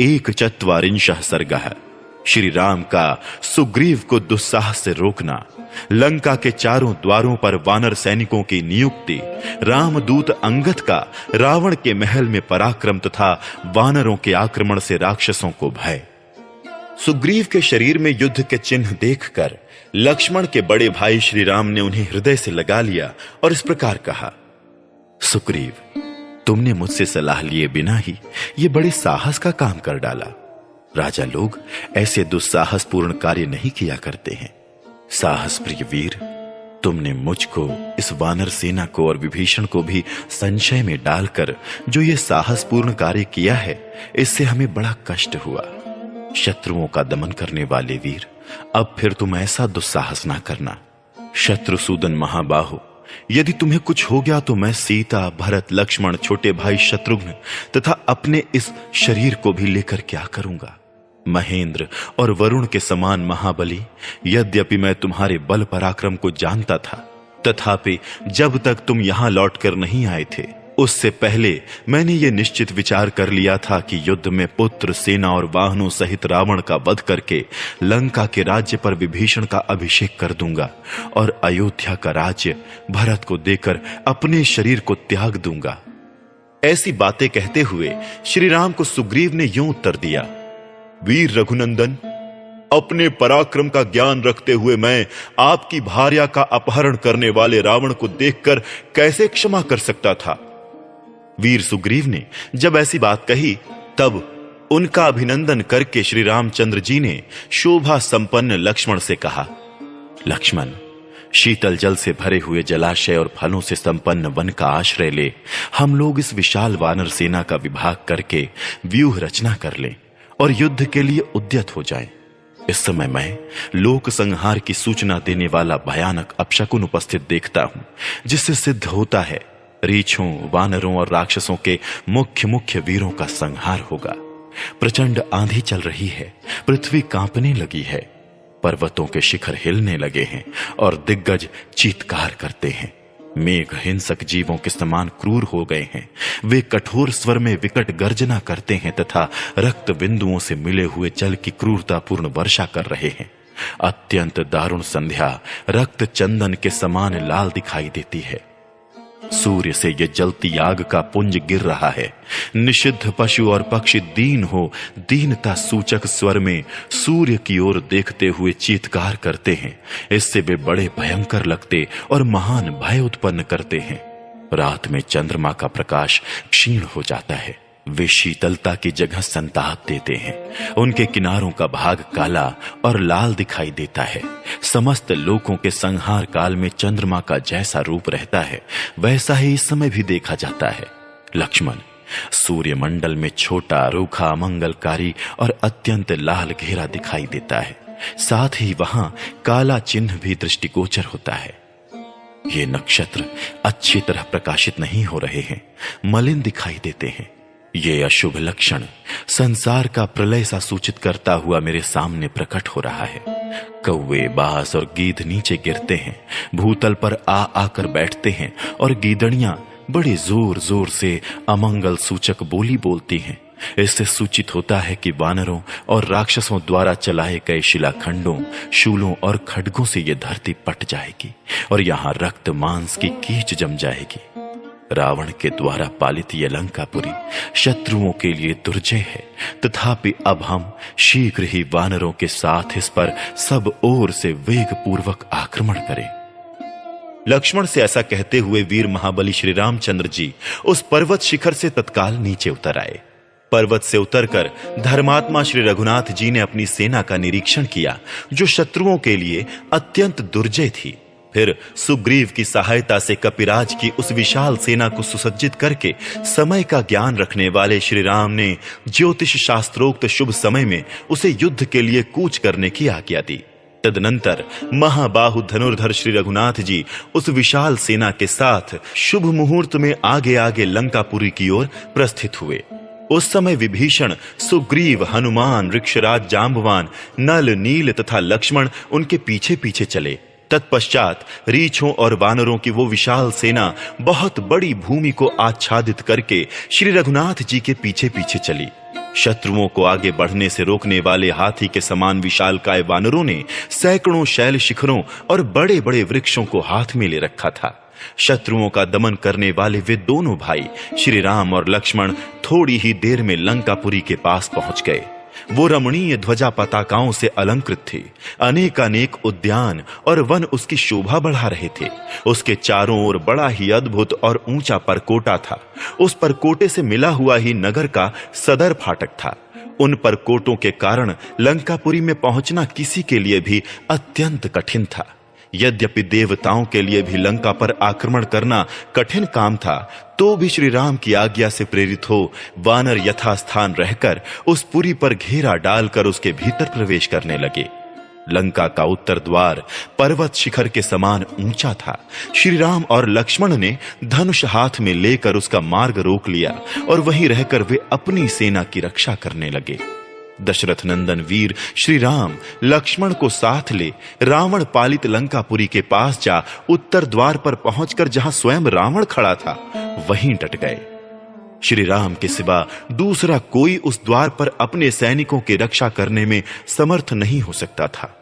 एकचत्वारिंशः सर्गः। श्री राम का सुग्रीव को दुस्साहस से रोकना, लंका के चारों द्वारों पर वानर सैनिकों की नियुक्ति, रामदूत अंगद का रावण के महल में पराक्रम तथा वानरों के आक्रमण से राक्षसों को भय। सुग्रीव के शरीर में युद्ध के चिन्ह देखकर लक्ष्मण के बड़े भाई श्री राम ने उन्हें हृदय से लगा लिया और इस प्रकार कहा, सुग्रीव, तुमने मुझसे सलाह लिए बिना ही ये बड़े साहस का काम कर डाला। राजा लोग ऐसे दुस्साहसपूर्ण कार्य नहीं किया करते हैं। साहस प्रिय वीर, तुमने मुझको, इस वानर सेना को और विभीषण को भी संशय में डालकर जो ये साहसपूर्ण कार्य किया है, इससे हमें बड़ा कष्ट हुआ। शत्रुओं का दमन करने वाले वीर, अब फिर तुम ऐसा दुस्साहस ना करना। शत्रुसूदन महाबाहु, यदि तुम्हें कुछ हो गया तो मैं सीता, भरत, लक्ष्मण, छोटे भाई शत्रुघ्न तथा अपने इस शरीर को भी लेकर क्या करूंगा। महेंद्र और वरुण के समान महाबली, यद्यपि मैं तुम्हारे बल पराक्रम को जानता था, तथापि जब तक तुम यहां लौटकर नहीं आए थे, उससे पहले मैंने ये निश्चित विचार कर लिया था कि युद्ध में पुत्र, सेना और वाहनों सहित रावण का वध करके लंका के राज्य पर विभीषण का अभिषेक कर दूंगा और अयोध्या का राज्य भरत को देकर अपने शरीर को त्याग दूंगा। ऐसी बातें कहते हुए श्री राम को सुग्रीव ने यूं उत्तर दिया, वीर रघुनंदन, अपने पराक्रम का ज्ञान रखते हुए मैं आपकी भार्या का अपहरण करने वाले रावण को देखकर कैसे क्षमा कर सकता था। वीर सुग्रीव ने जब ऐसी बात कही, तब उनका अभिनंदन करके श्री रामचंद्र जी ने शोभा संपन्न लक्ष्मण से कहा, लक्ष्मण, शीतल जल से भरे हुए जलाशय और फलों से संपन्न वन का आश्रय ले हम लोग इस विशाल वानर सेना का विभाग करके व्यूह रचना कर लें और युद्ध के लिए उद्यत हो जाएं। इस समय मैं लोक संहार की सूचना देने वाला भयानक अपशकुन उपस्थित देखता हूं, जिससे सिद्ध होता है रीछों, वानरों और राक्षसों के मुख्य वीरों का संहार होगा। प्रचंड आंधी चल रही है, पृथ्वी कांपने लगी है, पर्वतों के शिखर हिलने लगे हैं और दिग्गज चीत्कार करते हैं। मेघ हिंसक जीवों के समान क्रूर हो गए हैं। वे कठोर स्वर में विकट गर्जना करते हैं तथा रक्त बिंदुओं से मिले हुए जल की क्रूरतापूर्ण वर्षा कर रहे हैं। अत्यंत दारुण संध्या रक्त चंदन के समान लाल दिखाई देती है। सूर्य से ये जलती आग का पुंज गिर रहा है। निषिद्ध पशु और पक्षी दीन हो दीनता सूचक स्वर में सूर्य की ओर देखते हुए चीत्कार करते हैं। इससे वे बड़े भयंकर लगते और महान भय उत्पन्न करते हैं। रात में चंद्रमा का प्रकाश क्षीण हो जाता है। वे शीतलता की जगह संताप देते हैं। उनके किनारों का भाग काला और लाल दिखाई देता है। समस्त लोकों के संहार काल में चंद्रमा का जैसा रूप रहता है, वैसा ही इस समय भी देखा जाता है। लक्ष्मण, सूर्यमंडल में छोटा, रूखा, अमंगलकारी और अत्यंत लाल घेरा दिखाई देता है। साथ ही वहां काला चिन्ह भी दृष्टिगोचर होता है। ये नक्षत्र अच्छी तरह प्रकाशित नहीं हो रहे हैं, मलिन दिखाई देते हैं। ये अशुभ लक्षण संसार का प्रलय सा सूचित करता हुआ मेरे सामने प्रकट हो रहा है। कौवे, बाज और गीध नीचे गिरते हैं, भूतल पर आकर बैठते हैं और गीदड़ियां बड़े जोर जोर से अमंगल सूचक बोली बोलती हैं। इससे सूचित होता है कि वानरों और राक्षसों द्वारा चलाए गए शिलाखंडों, शूलों और खड्गों से ये धरती पट जाएगी और यहां रक्त मांस की कीच जम जाएगी। रावण के द्वारा पालित ये लंकापुरी शत्रुओं के लिए दुर्जय है, तथापि अब हम शीघ्र ही वानरों के साथ इस पर सब ओर से वेग पूर्वक आक्रमण करें। लक्ष्मण से ऐसा कहते हुए वीर महाबली श्री रामचंद्र जी उस पर्वत शिखर से तत्काल नीचे उतर आए। पर्वत से उतरकर धर्मात्मा श्री रघुनाथ जी ने अपनी सेना का निरीक्षण किया, जो शत्रुओं के लिए अत्यंत दुर्जय थी। फिर सुग्रीव की सहायता से कपिराज की उस विशाल सेना को सुसज्जित करके समय का ज्ञान रखने वाले श्री राम ने ज्योतिष शास्त्रोक्त शुभ समय में उसे युद्ध के लिए कूच करने की आज्ञा दी। तदनंतर महाबाहु धनुर्धर श्री रघुनाथ जी उस विशाल सेना के साथ शुभ मुहूर्त में आगे आगे लंकापुरी की ओर प्रस्थित हुए। उस समय विभीषण, सुग्रीव, हनुमान, ऋक्षराज जांबवान, नल, नील तथा लक्ष्मण उनके पीछे पीछे चले। तत्पश्चात रीछों और वानरों की वो विशाल सेना बहुत बड़ी भूमि को आच्छादित करके श्री रघुनाथ जी के पीछे पीछे चली। शत्रुओं को आगे बढ़ने से रोकने वाले हाथी के समान विशालकाय वानरों ने सैकड़ों शैल शिखरों और बड़े बड़े वृक्षों को हाथ में ले रखा था। शत्रुओं का दमन करने वाले वे दोनों भाई श्री राम और लक्ष्मण थोड़ी ही देर में लंकापुरी के पास पहुंच गए। वो रमणीय ध्वजा पताकाओं से अलंकृत थी। अनेकानेक उद्यान और वन उसकी शोभा बढ़ा रहे थे। उसके चारों ओर बड़ा ही अद्भुत और ऊंचा परकोटा था। उस परकोटे से मिला हुआ ही नगर का सदर फाटक था। उन परकोटों के कारण लंकापुरी में पहुंचना किसी के लिए भी अत्यंत कठिन था। यद्यपि देवताओं के लिए भी लंका पर आक्रमण करना कठिन काम था, तो भी श्री राम की आज्ञा से प्रेरित हो वानर यथास्थान रहकर उस पुरी पर घेरा डालकर उसके भीतर प्रवेश करने लगे। लंका का उत्तर द्वार पर्वत शिखर के समान ऊंचा था। श्री राम और लक्ष्मण ने धनुष हाथ में लेकर उसका मार्ग रोक लिया और वहीं रहकर वे अपनी सेना की रक्षा करने लगे। दशरथ नंदन वीर श्री राम लक्ष्मण को साथ ले रावण पालित लंकापुरी के पास जा उत्तर द्वार पर पहुंचकर जहां स्वयं रावण खड़ा था वहीं डट गए। श्री राम के सिवा दूसरा कोई उस द्वार पर अपने सैनिकों की रक्षा करने में समर्थ नहीं हो सकता था।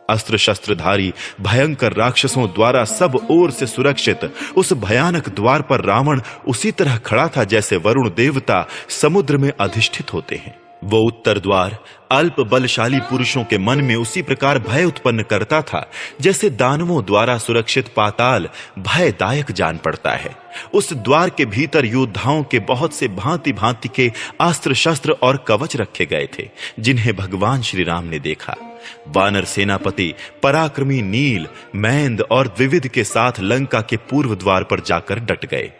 अस्त्र शस्त्रधारी भयंकर राक्षसों द्वारा सब ओर से सुरक्षित उस भयानक द्वार पर रावण उसी तरह खड़ा था जैसे वरुण देवता समुद्र में अधिष्ठित होते हैं। वो उत्तर द्वार अल्प बलशाली पुरुषों के मन में उसी प्रकार भय उत्पन्न करता था जैसे दानवों द्वारा सुरक्षित पाताल भयदायक जान पड़ता है। उस द्वार के भीतर योद्धाओं के बहुत से भांति भांति के अस्त्र शस्त्र और कवच रखे गए थे जिन्हें भगवान श्री राम ने देखा। वानर सेनापति पराक्रमी नील, मैंद और द्विविद के साथ लंका के पूर्व द्वार पर जाकर डट गए।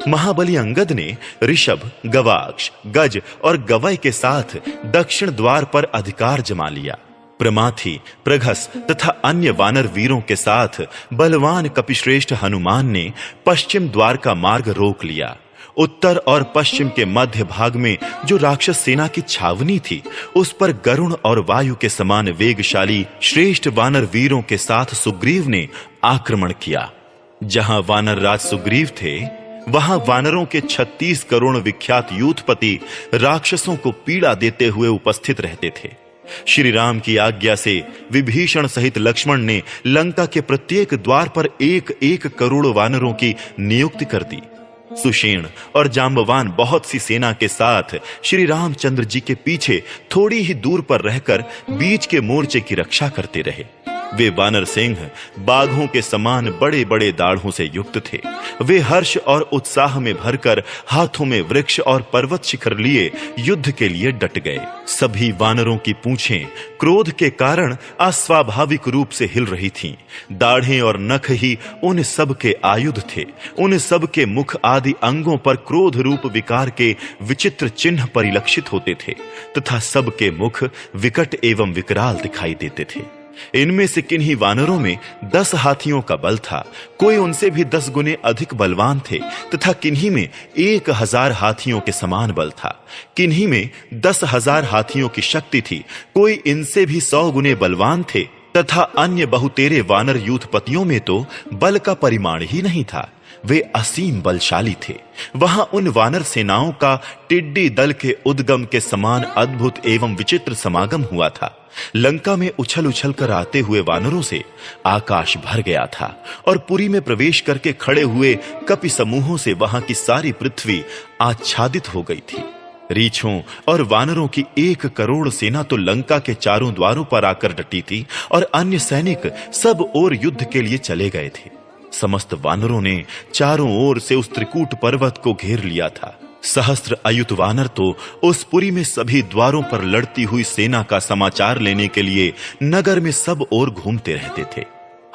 महाबली अंगद ने ऋषभ, गवाक्ष, गज और गवय के साथ दक्षिण द्वार पर अधिकार जमा लिया। प्रमाथी, प्रघस तथा अन्य वानर वीरों के साथ बलवान कपिश्रेष्ठ हनुमान ने पश्चिम द्वार का मार्ग रोक लिया। उत्तर और पश्चिम के मध्य भाग में जो राक्षस सेना की छावनी थी उस पर गरुण और वायु के समान वेगशाली श्रेष्ठ वानर वीरों के साथ सुग्रीव ने आक्रमण किया। जहां वानर राज सुग्रीव थे वहां वानरों के 36 करोड़ विख्यात यूथपति राक्षसों को पीड़ा देते हुए उपस्थित रहते थे। श्री राम की आज्ञा से विभीषण सहित लक्ष्मण ने लंका के प्रत्येक द्वार पर 1-1 करोड़ वानरों की नियुक्ति कर दी। सुषेण और जांबवान बहुत सी सेना के साथ श्री रामचंद्र जी के पीछे थोड़ी ही दूर पर रहकर बीच के मोर्चे की रक्षा करते रहे। वे वानर सिंह बाघों के समान बड़े बड़े दाढ़ों से युक्त थे। वे हर्ष और उत्साह में भरकर हाथों में वृक्ष और पर्वत शिखर लिए युद्ध के लिए डट गए। सभी वानरों की पूंछें क्रोध के कारण अस्वाभाविक रूप से हिल रही थीं। दाढ़ें और नख ही उन सब के आयुध थे। उन सब के मुख आदि अंगों पर क्रोध रूप विकार के विचित्र चिन्ह परिलक्षित होते थे तथा सब के मुख विकट एवं विकराल दिखाई देते थे। इनमें से किन्हीं वानरों में 10 हाथियों का बल था, कोई उनसे भी 10 गुने अधिक बलवान थे तथा किन्हीं में 1000 हाथियों के समान बल था। किन्हीं में 10,000 हाथियों की शक्ति थी, कोई इनसे भी 100 गुने बलवान थे तथा अन्य बहुतेरे वानर यूथपतियों में तो बल का परिमाण ही नहीं था। वे असीम बलशाली थे। वहां उन वानर सेनाओं का टिड्डी दल के उद्गम के समान अद्भुत एवं विचित्र समागम हुआ था। लंका में उछल उछल कर आते हुए वानरों से आकाश भर गया था और पुरी में प्रवेश करके खड़े हुए कपि समूहों से वहां की सारी पृथ्वी आच्छादित हो गई थी। रीछों और वानरों की 1 करोड़ सेना तो लंका के चारों द्वारों पर आकर डटी थी और अन्य सैनिक सब ओर युद्ध के लिए चले गए थे। समस्त वानरों ने चारों ओर से उस त्रिकूट पर्वत को घेर लिया था। सहस्त्र अयुत वानर तो उस पुरी में सभी द्वारों पर लड़ती हुई सेना का समाचार लेने के लिए नगर में सब ओर घूमते रहते थे।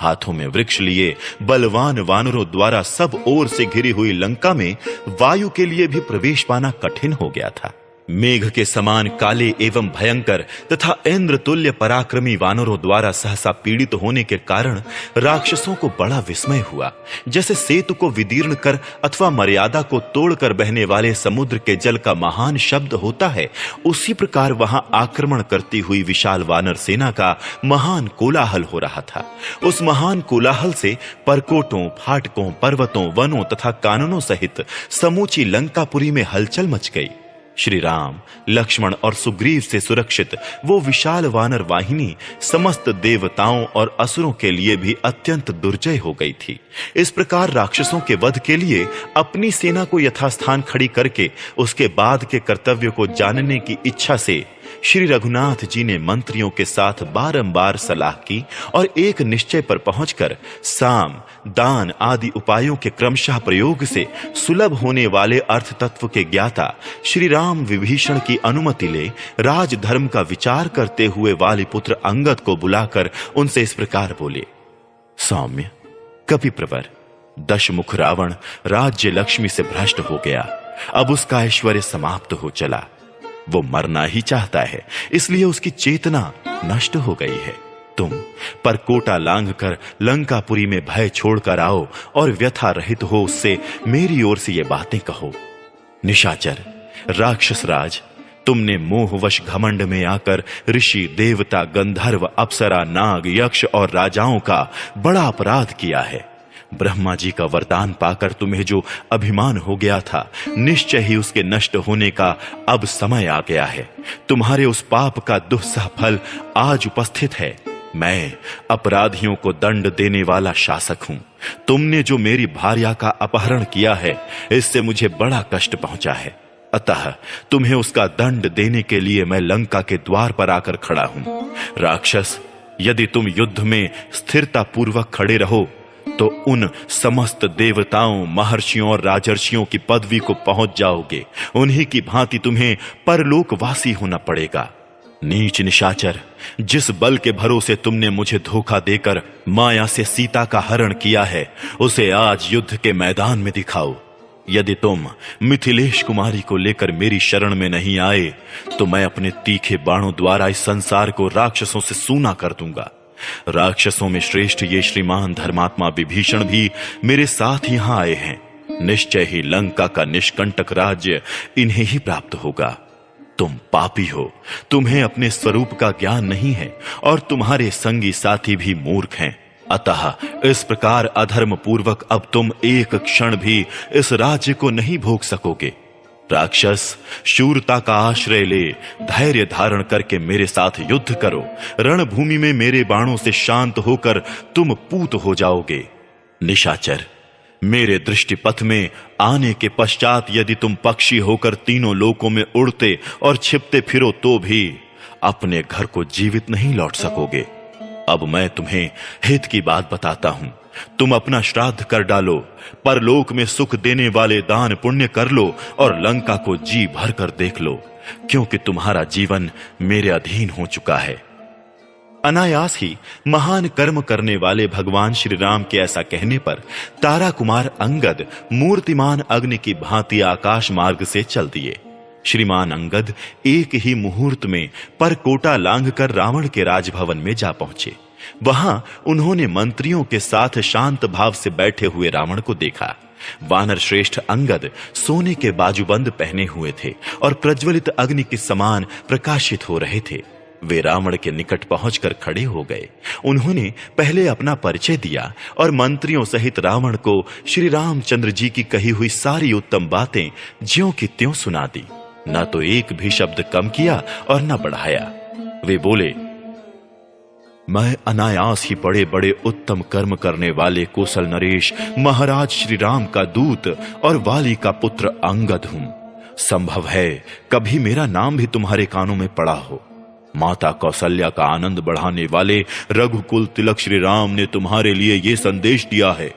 हाथों में वृक्ष लिए बलवान वानरों द्वारा सब ओर से घिरी हुई लंका में वायु के लिए भी प्रवेश पाना कठिन हो गया था। मेघ के समान काले एवं भयंकर तथा इंद्र तुल्य पराक्रमी वानरों द्वारा सहसा पीड़ित होने के कारण राक्षसों को बड़ा विस्मय हुआ। जैसे सेतु को विदीर्ण कर अथवा मर्यादा को तोड़कर बहने वाले समुद्र के जल का महान शब्द होता है, उसी प्रकार वहां आक्रमण करती हुई विशाल वानर सेना का महान कोलाहल हो रहा था। उस महान कोलाहल से परकोटों, फाटकों, पर्वतों, वनों तथा काननों सहित समूची लंकापुरी में हलचल मच गई। श्री राम, लक्ष्मण और सुग्रीव से सुरक्षित वो विशाल वानर वाहिनी समस्त देवताओं और असुरों के लिए भी अत्यंत दुर्जय हो गई थी। इस प्रकार राक्षसों के वध के लिए अपनी सेना को यथास्थान खड़ी करके उसके बाद के कर्तव्य को जानने की इच्छा से श्री रघुनाथ जी ने मंत्रियों के साथ बारंबार सलाह की और एक निश्चय पर पहुंचकर साम, दान आदि उपायों के क्रमशः प्रयोग से सुलभ होने वाले अर्थ तत्व के ज्ञाता श्री राम विभीषण की अनुमति ले राजधर्म का विचार करते हुए वालिपुत्र अंगद को बुलाकर उनसे इस प्रकार बोले। सौम्य, कपिप्रवर, दशमुख रावण राज्य लक्ष्मी से भ्रष्ट हो गया। अब उसका ऐश्वर्य समाप्त हो चला। वो मरना ही चाहता है, इसलिए उसकी चेतना नष्ट हो गई है। तुम परकोटा लांघकर लंकापुरी में भय छोड़कर आओ और व्यथा रहित हो उससे मेरी ओर से ये बातें कहो। निशाचर, राक्षस राज, तुमने मोहवश घमंड में आकर ऋषि, देवता, गंधर्व, अप्सरा, नाग, यक्ष और राजाओं का बड़ा अपराध किया है। ब्रह्मा जी का वरदान पाकर तुम्हें जो अभिमान हो गया था, निश्चय ही उसके नष्ट होने का अब समय आ गया है। तुम्हारे उस पाप का दुस्सह फल आज उपस्थित है। मैं अपराधियों को दंड देने वाला शासक हूं। तुमने जो मेरी भार्या का अपहरण किया है, इससे मुझे बड़ा कष्ट पहुंचा है। अतः तुम्हें उसका दंड देने के लिए मैं लंका के द्वार पर आकर खड़ा हूं। राक्षस, यदि तुम युद्ध में स्थिरता पूर्वक खड़े रहो तो उन समस्त देवताओं, महर्षियों और राजर्षियों की पदवी को पहुंच जाओगे। उन्हीं की भांति तुम्हें परलोकवासी होना पड़ेगा। नीच निशाचर, जिस बल के भरोसे तुमने मुझे धोखा देकर माया से सीता का हरण किया है, उसे आज युद्ध के मैदान में दिखाओ। यदि तुम मिथिलेश कुमारी को लेकर मेरी शरण में नहीं आए तो मैं अपने तीखे बाणों द्वारा इस संसार को राक्षसों से सूना कर दूंगा। राक्षसों में श्रेष्ठ ये श्रीमान धर्मात्मा विभीषण भी मेरे साथ यहां आए हैं। निश्चय ही लंका का निष्कंटक राज्य इन्हें ही प्राप्त होगा। तुम पापी हो, तुम्हें अपने स्वरूप का ज्ञान नहीं है और तुम्हारे संगी साथी भी मूर्ख हैं। अतः इस प्रकार अधर्म पूर्वक अब तुम एक क्षण भी इस राज्य को नहीं भोग सकोगे। राक्षस, शूरता का आश्रय ले धैर्य धारण करके मेरे साथ युद्ध करो। रणभूमि में मेरे बाणों से शांत होकर तुम पूत हो जाओगे। निशाचर, मेरे दृष्टिपथ में आने के पश्चात यदि तुम पक्षी होकर तीनों लोकों में उड़ते और छिपते फिरो तो भी अपने घर को जीवित नहीं लौट सकोगे। अब मैं तुम्हें हित की बात बताता हूं। तुम अपना श्राद्ध कर डालो, परलोक में सुख देने वाले दान पुण्य कर लो और लंका को जी भर कर देख लो, क्योंकि तुम्हारा जीवन मेरे अधीन हो चुका है। अनायास ही महान कर्म करने वाले भगवान श्री राम के ऐसा कहने पर तारा कुमार अंगद मूर्तिमान अग्नि की भांति आकाश मार्ग से चल दिए। श्रीमान अंगद एक ही मुहूर्त में परकोटा लांघकर रावण के राजभवन में जा पहुंचे। वहां उन्होंने मंत्रियों के साथ शांत भाव से बैठे हुए रावण को देखा। वानर श्रेष्ठ अंगद सोने के बाजूबंद पहने हुए थे और प्रज्वलित अग्नि के समान प्रकाशित हो रहे थे। वे रावण के निकट पहुंचकर खड़े हो गए। उन्होंने पहले अपना परिचय दिया और मंत्रियों सहित रावण को श्री रामचंद्र जी की कही हुई सारी उत्तम बातें ज्यों की त्यों सुना दी। न तो एक भी शब्द कम किया और न बढ़ाया। वे बोले, मैं अनायास ही बड़े बड़े उत्तम कर्म करने वाले कौशल नरेश महाराज श्री राम का दूत और वाली का पुत्र अंगद हूं। संभव है कभी मेरा नाम भी तुम्हारे कानों में पड़ा हो। माता कौशल्या का आनंद बढ़ाने वाले रघुकुल तिलक श्री राम ने तुम्हारे लिए ये संदेश दिया है,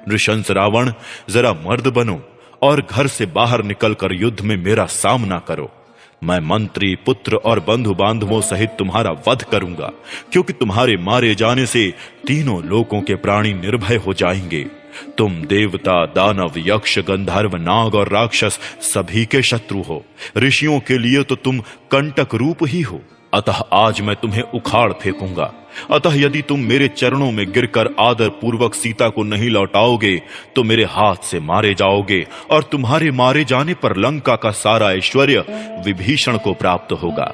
नृशंस रावण, जरा मर्द बनो और घर से बाहर निकलकर युद्ध में मेरा सामना करो। मैं मंत्री, पुत्र और बंधु बांधवों सहित तुम्हारा वध करूंगा, क्योंकि तुम्हारे मारे जाने से तीनों लोकों के प्राणी निर्भय हो जाएंगे। तुम देवता, दानव, यक्ष, गंधर्व, नाग और राक्षस सभी के शत्रु हो। ऋषियों के लिए तो तुम कंटक रूप ही हो। अतः आज मैं तुम्हें उखाड़ फेंकूंगा। अतः यदि तुम मेरे चरणों में गिरकर आदर पूर्वक सीता को नहीं लौटाओगे तो मेरे हाथ से मारे जाओगे और तुम्हारे मारे जाने पर लंका का सारा ऐश्वर्य विभीषण को प्राप्त होगा।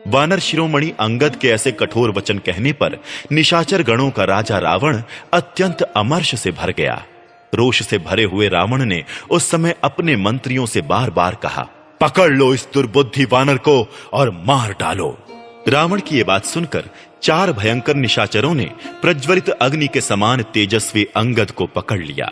वानर शिरोमणि अंगद के ऐसे कठोर वचन कहने पर निशाचर गणों का राजा रावण अत्यंत अमर्ष से भर गया। रोष से भरे हुए रावण ने उस समय अपने मंत्रियों से बार बार कहा, पकड़ लो इस दुर्बुद्धि वानर को और मार डालो। रावण की यह बात सुनकर 4 भयंकर निशाचरों ने प्रज्वलित अग्नि के समान तेजस्वी अंगद को पकड़ लिया।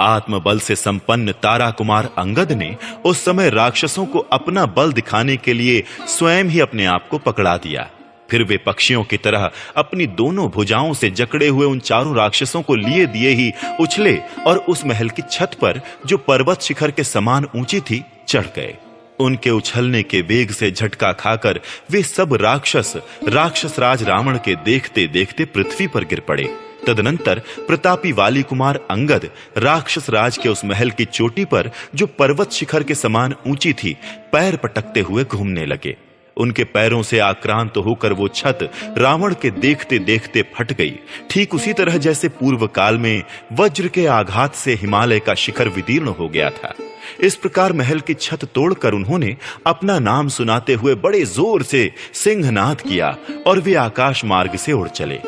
आत्मबल से संपन्न तारा कुमार अंगद ने उस समय राक्षसों को अपना बल दिखाने के लिए स्वयं ही अपने आप को पकड़ा दिया। फिर वे पक्षियों की तरह अपनी दोनों भुजाओं से जकड़े हुए उन चारों राक्षसों को लिए दिए ही उछले और उस महल की छत पर, जो पर्वत शिखर के समान ऊंची थी, चढ़ गए। उनके उछलने के वेग से झटका खाकर वे सब राक्षस राज रावण के देखते देखते पृथ्वी पर गिर पड़े। तदनंतर प्रतापी वाली कुमार अंगद राक्षस राज के उस महल की चोटी पर, जो पर्वत शिखर के समान ऊंची थी, पैर पटकते हुए घूमने लगे। उनके पैरों से आक्रांत होकर वो छत रावण के देखते देखते फट गई, ठीक उसी तरह जैसे पूर्व काल में वज्र के आघात से हिमालय का शिखर विदीर्ण हो गया था। इस प्रकार महल की छत तोड़कर उन्होंने अपना नाम सुनाते हुए बड़े जोर से सिंहनाद किया और वे आकाश मार्ग से उड़ चले।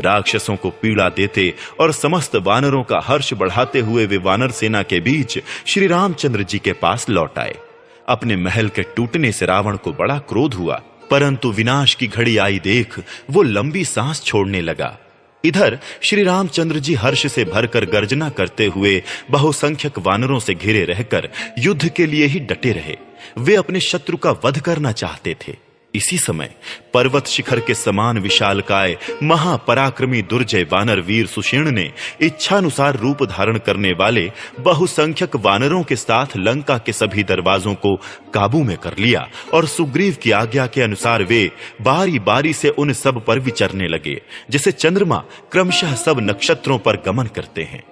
राक्षसों को पीड़ा देते और समस्त वानरों का हर्ष बढ़ाते हुए वे वानर सेना के बीच श्री रामचंद्र जी के पास लौट आए। अपने महल के टूटने से रावण को बड़ा क्रोध हुआ, परंतु विनाश की घड़ी आई देख वो लंबी सांस छोड़ने लगा। इधर श्री रामचंद्र जी हर्ष से भरकर गर्जना करते हुए बहुसंख्यक वानरों से घिरे रहकर युद्ध के लिए ही डटे रहे। वे अपने शत्रु का वध करना चाहते थे। इसी समय पर्वत शिखर के समान विशालकाय महापराक्रमी दुर्जय वानर वीर सुषेण ने इच्छानुसार रूप धारण करने वाले बहुसंख्यक वानरों के साथ लंका के सभी दरवाजों को काबू में कर लिया और सुग्रीव की आज्ञा के अनुसार वे बारी बारी से उन सब पर विचरने लगे, जैसे चंद्रमा क्रमशः सब नक्षत्रों पर गमन करते हैं।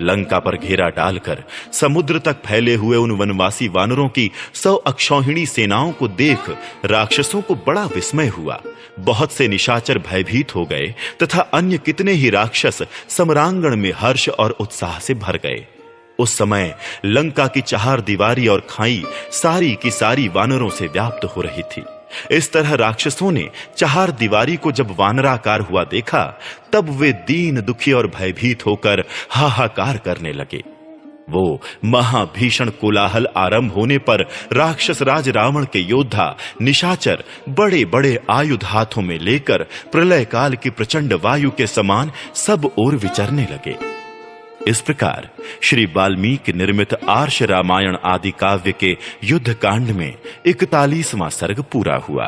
लंका पर घेरा डालकर समुद्र तक फैले हुए उन वनवासी वानरों की 100 अक्षौहिणी सेनाओं को देख राक्षसों को बड़ा विस्मय हुआ। बहुत से निशाचर भयभीत हो गए तथा अन्य कितने ही राक्षस सम्रांगण में हर्ष और उत्साह से भर गए। उस समय लंका की चार दीवारी और खाई सारी की सारी वानरों से व्याप्त हो रही थी। इस तरह राक्षसों ने चार दीवारी को जब वानराकार हुआ देखा, तब वे दीन दुखी और भयभीत होकर हाहाकार करने लगे। वो महाभीषण कोलाहल आरंभ होने पर राक्षस राज रावण के योद्धा निशाचर बड़े बड़े आयुध हाथों में लेकर प्रलय काल की प्रचंड वायु के समान सब ओर विचरने लगे। इस प्रकार श्री वाल्मीकि निर्मित आर्ष रामायण आदि काव्य के युद्ध कांड में 41वां सर्ग पूरा हुआ।